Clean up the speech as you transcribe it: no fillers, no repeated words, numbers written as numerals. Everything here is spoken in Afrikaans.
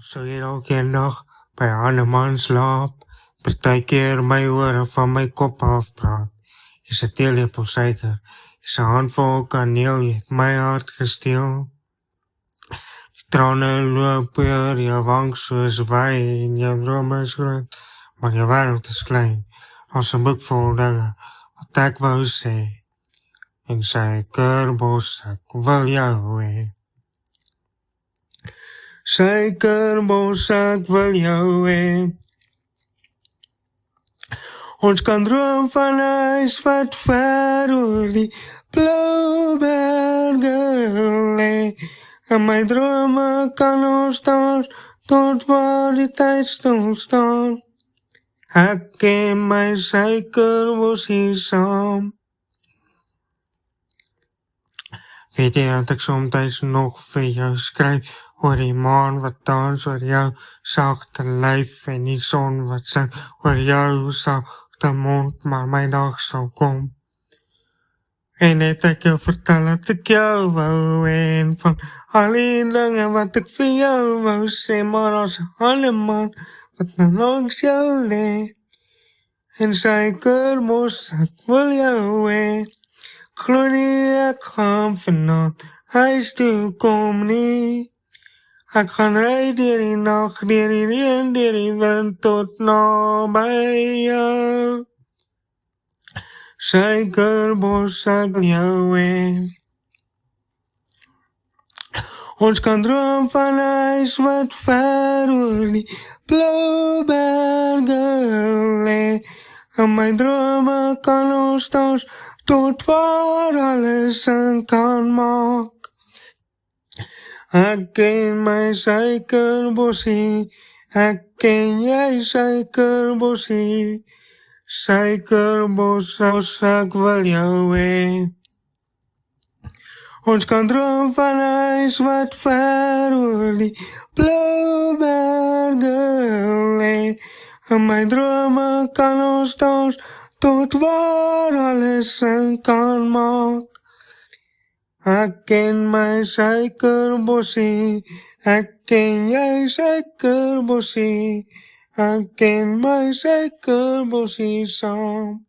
Zo hier elke dag bij Anneman slaap. Partykeer my ore van my kop afpraat. Is 'n teelepel suiker, is 'n handvol kaneel, jy het my hart gesteel. Die trane loop oor jou wang soos wyn, jou drome is groot, maar jou wêreld is klein. Ons 'n boek vol dinge wat ek wou sê. En suikerbos, ek wil jou hê. Suikerbos, ek wil jou hê. Ons kan droom van 'n huis wat ver oor die blou berge lê. En my drome kan ons dans tot waar die tyd stil staan. Ek en my suikerbosie saam. Weet jy dat ek soms nog vir jou skryf oor die maan wat dans oor jou sagte lyf en die son wat sing oor jou sagte mond, maar my dag sal kom. En net ek jou vertel dat ek jou wou hê en van al die dinge wat ek vir jou wou sê, maar as 'n ander man wat nou langs jou lê. En suikerbos, ek wil jou hê. Glo nie ek gaan vanaand huis toe kom nie. Ek gaan ry deur die nag, deur die reën, deur die wind tot naby jou. Suikerbos, ek wil jou hê. Ons kan droom van 'n huis wat ver oor die blou berge lê. En my drome kan ons dans tot waar alles sin kan maak. Ek en my suikerbossie, ek en jy suikerbossie. Suikerbos, ek wil jou hê. Ons kan droom van 'n huis wat ver oor die blou berge lê. En my drome kan ons dans tot waar alles sin kan maak. Ek en my suikerbossie, ek en jy suikerbossie. Ek en my suikerbossie saam.